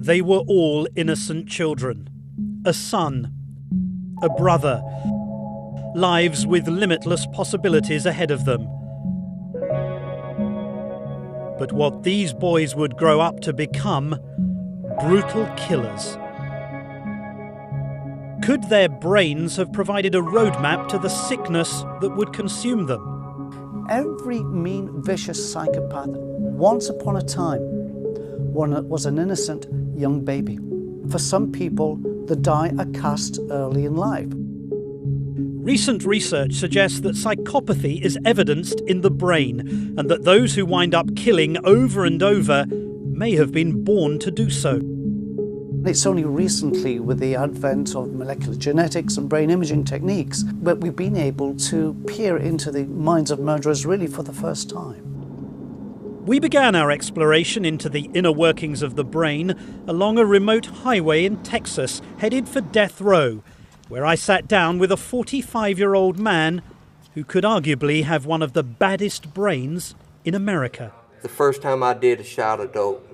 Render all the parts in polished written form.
They were all innocent children. A son, a brother, lives with limitless possibilities ahead of them. But what these boys would grow up to become: brutal killers. Could their brains have provided a roadmap to the sickness that would consume them? Every mean, vicious psychopath, once upon a time, was an innocent young baby. For some people, the die are cast early in life. Recent research suggests that psychopathy is evidenced in the brain, and that those who wind up killing over and over may have been born to do so. It's only recently, with the advent of molecular genetics and brain imaging techniques, that we've been able to peer into the minds of murderers really for the first time. We began our exploration into the inner workings of the brain along a remote highway in Texas, headed for death row, where I sat down with a 45-year-old man who could arguably have one of the baddest brains in America. The first time I did a shot of dope,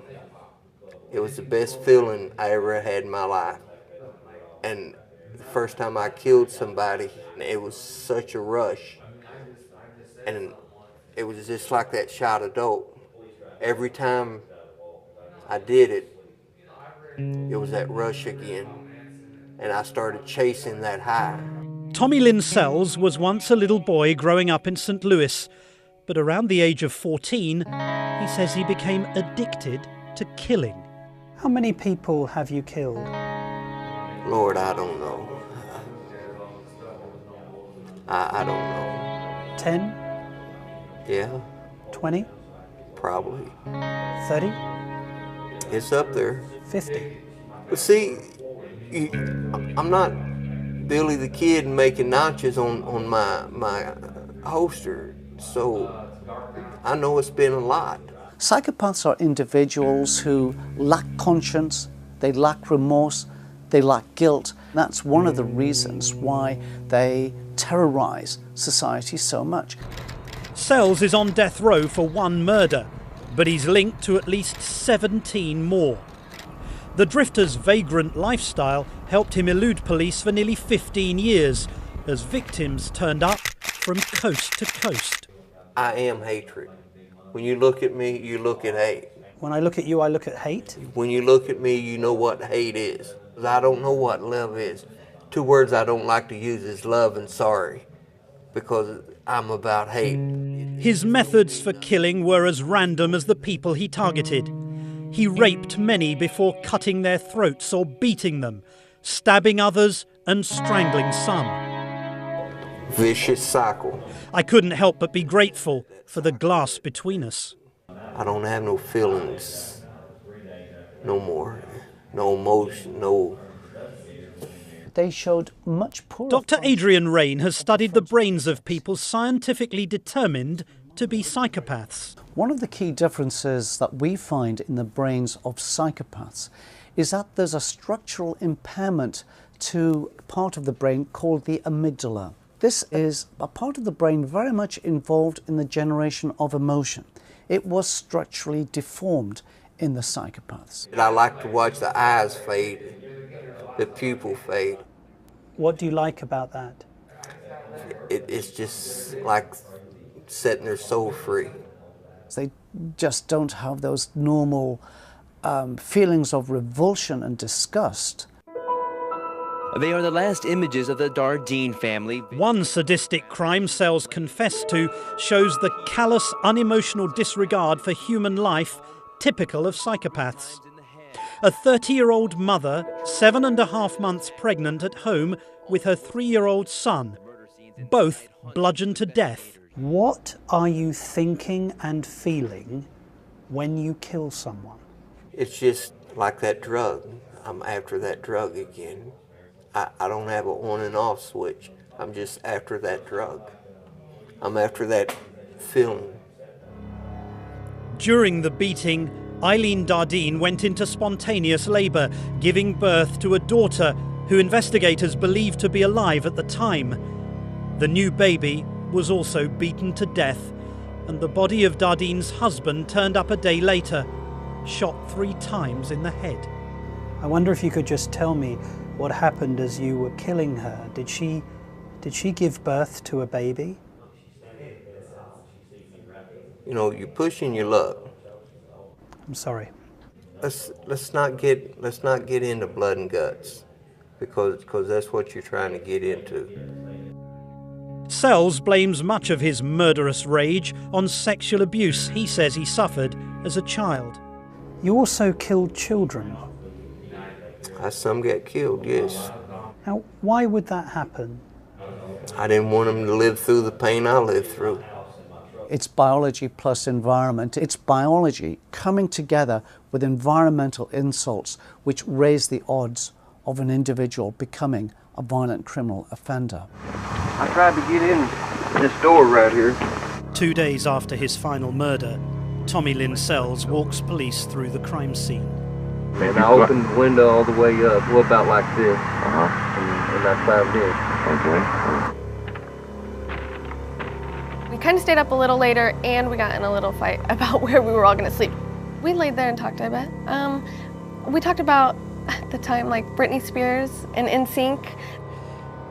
it was the best feeling I ever had in my life. And the first time I killed somebody, it was such a rush. And it was just like that shot of dope. Every time I did it, it was that rush again. And I started chasing that high. Tommy Lynn Sells was once a little boy growing up in St. Louis, but around the age of 14, he says he became addicted to killing. How many people have you killed? Lord, I don't know. I don't know. 10? Yeah, 20? probably. 30? It's up there. 50? But see, I'm not Billy the Kid making notches on my holster, so I know it's been a lot. Psychopaths are individuals who lack conscience, they lack remorse, they lack guilt. That's one of the reasons why they terrorize society so much. Sells is on death row for one murder, but he's linked to at least 17 more. The drifter's vagrant lifestyle helped him elude police for nearly 15 years, as victims turned up from coast to coast. I am hatred. When you look at me, you look at hate. When I look at you, I look at hate? When you look at me, you know what hate is. 'Cause I don't know what love is. Two words I don't like to use is love and sorry, because I'm about hate. His methods for killing were as random as the people he targeted. He raped many before cutting their throats or beating them, stabbing others and strangling some. Vicious cycle. I couldn't help but be grateful for the glass between us. I don't have no feelings no more. No emotion, no. They showed much poorer. Dr. Adrian Rain has studied the brains of people scientifically determined to be psychopaths. One of the key differences that we find in the brains of psychopaths is that there's a structural impairment to part of the brain called the amygdala. This is a part of the brain very much involved in the generation of emotion. It was structurally deformed in the psychopaths. I like to watch the eyes fade, the pupil fade. What do you like about that? It's just like setting their soul free. They just don't have those normal feelings of revulsion and disgust. They are the last images of the Dardeen family. One sadistic crime Sells confessed to shows the callous, unemotional disregard for human life typical of psychopaths. A 30-year-old mother, 7.5 months pregnant at home with her 3-year-old son, both bludgeoned to death. What are you thinking and feeling when you kill someone? It's just like that drug. I'm after that drug again. I don't have an on and off switch. I'm just after that drug. I'm after that feeling. During the beating, Eileen Dardeen went into spontaneous labour, giving birth to a daughter who investigators believed to be alive at the time. The new baby was also beaten to death, and the body of Dardeen's husband turned up a day later, shot 3 times in the head. I wonder if you could just tell me what happened as you were killing her. Did she give birth to a baby? You know, you're pushing your luck. I'm sorry. Let's not get into blood and guts, because that's what you're trying to get into. Sells blames much of his murderous rage on sexual abuse he says he suffered as a child. You also killed children. Some get killed, yes. Now, why would that happen? I didn't want them to live through the pain I lived through. It's biology plus environment. It's biology coming together with environmental insults which raise the odds of an individual becoming a violent criminal offender. I tried to get in this door right here. 2 days after his final murder, Tommy Lynn Sells walks police through the crime scene. And I opened the window all the way up, well, about like this, and I climbed in. Okay. We kind of stayed up a little later, and we got in a little fight about where we were all going to sleep. We laid there and talked a bit. We talked about, at the time, like Britney Spears and NSYNC.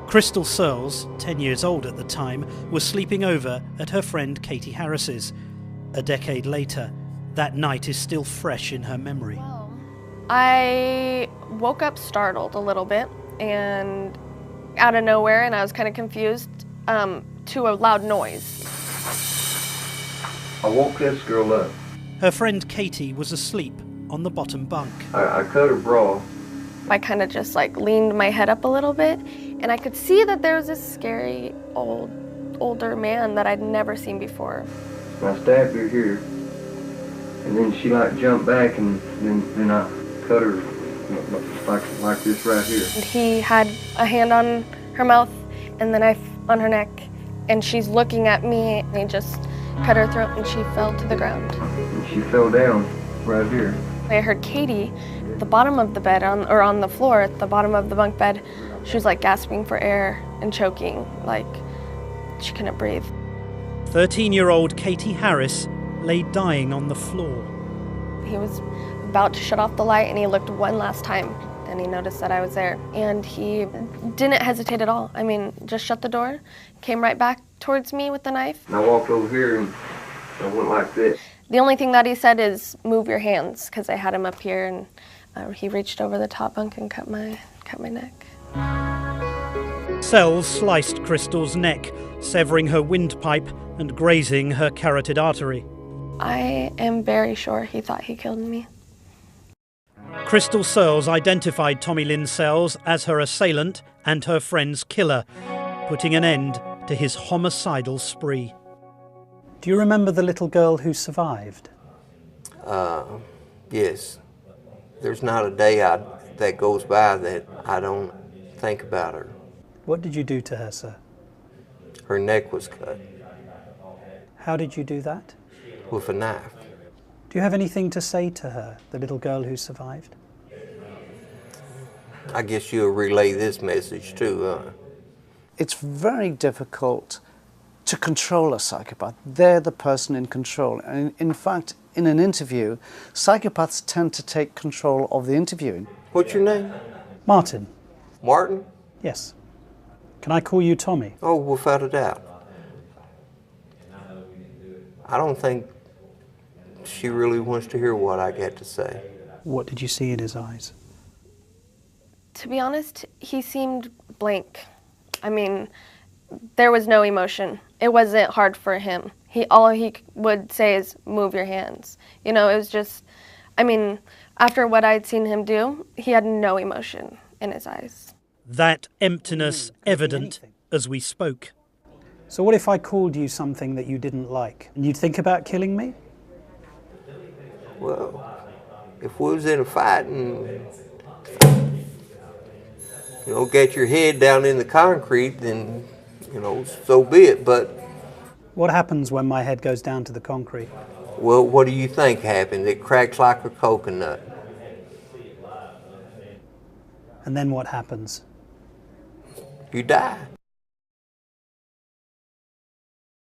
Crystal Searles, 10 years old at the time, was sleeping over at her friend Katie Harris's. A decade later, that night is still fresh in her memory. I woke up startled a little bit, and out of nowhere, and I was kind of confused, to a loud noise. I woke this girl up. Her friend Katie was asleep on the bottom bunk. I cut her bra. I kind of just like leaned my head up a little bit, and I could see that there was this scary older man that I'd never seen before. I stabbed her here, and then she like jumped back, and then I cut her like this right here. And he had a hand on her mouth and the knife on her neck, and she's looking at me, and he just cut her throat, and she fell to the ground. And she fell down right here. I heard Katie at the bottom of the bed, on the floor at the bottom of the bunk bed. She was like gasping for air and choking, like she couldn't breathe. 13-year-old Katie Harris lay dying on the floor. He was about to shut off the light, and he looked one last time, and he noticed that I was there. And he didn't hesitate at all. I mean, just shut the door, came right back towards me with the knife. And I walked over here, and I went like this. The only thing that he said is, move your hands, because I had him up here, and he reached over the top bunk and cut my neck. Sells sliced Crystal's neck, severing her windpipe and grazing her carotid artery. I am very sure he thought he killed me. Crystal Searles identified Tommy Lynn Sells as her assailant and her friend's killer, putting an end to his homicidal spree. Do you remember the little girl who survived? Yes. There's not a day that goes by that I don't think about her. What did you do to her, sir? Her neck was cut How did you do that? with a knife. Do you have anything to say to her, the little girl who survived? I guess you'll relay this message too. It's very difficult to control a psychopath. They're the person in control. And in fact, in an interview, psychopaths tend to take control of the interviewing. What's your name? Martin. Martin? Yes. Can I call you Tommy? Oh, without a doubt. I don't think she really wants to hear what I got to say. What did you see in his eyes? To be honest, he seemed blank. I mean, there was no emotion. It wasn't hard for him. All he would say is, move your hands. You know, it was just, I mean, after what I'd seen him do, he had no emotion in his eyes. That emptiness evident as we spoke. So what if I called you something that you didn't like? And you'd think about killing me? Well, if we was in a fight and, get your head down in the concrete, then, so be it. But what happens when my head goes down to the concrete? Well, what do you think happens? It cracks like a coconut. And then what happens? You die.